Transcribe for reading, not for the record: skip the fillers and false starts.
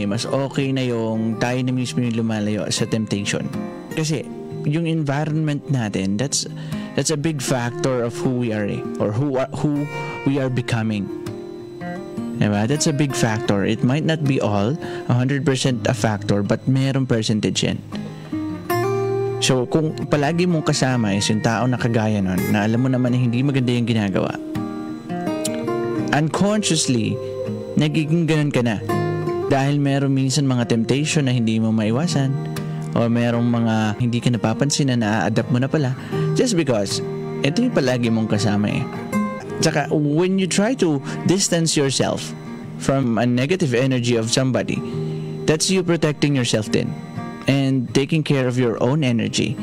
mas okay na yung tayo na mismo yung lumalayo sa temptation. Kasi yung environment natin, that's a big factor of who we are or who we are becoming. Diba? That's a big factor. It might not be all 100% a factor, but merong percentage yan. So kung palagi mong kasama is yung tao na kagaya nun, na alam mo naman na hindi maganda yung ginagawa, unconsciously nagiging ganun ka na dahil meron minsan mga temptation na hindi mo maiwasan o merong mga hindi ka napapansin na na-adapt mo na pala just because ito yung palagi mong kasama eh. Tsaka when you try to distance yourself from a negative energy of somebody, that's you protecting yourself din and taking care of your own energy.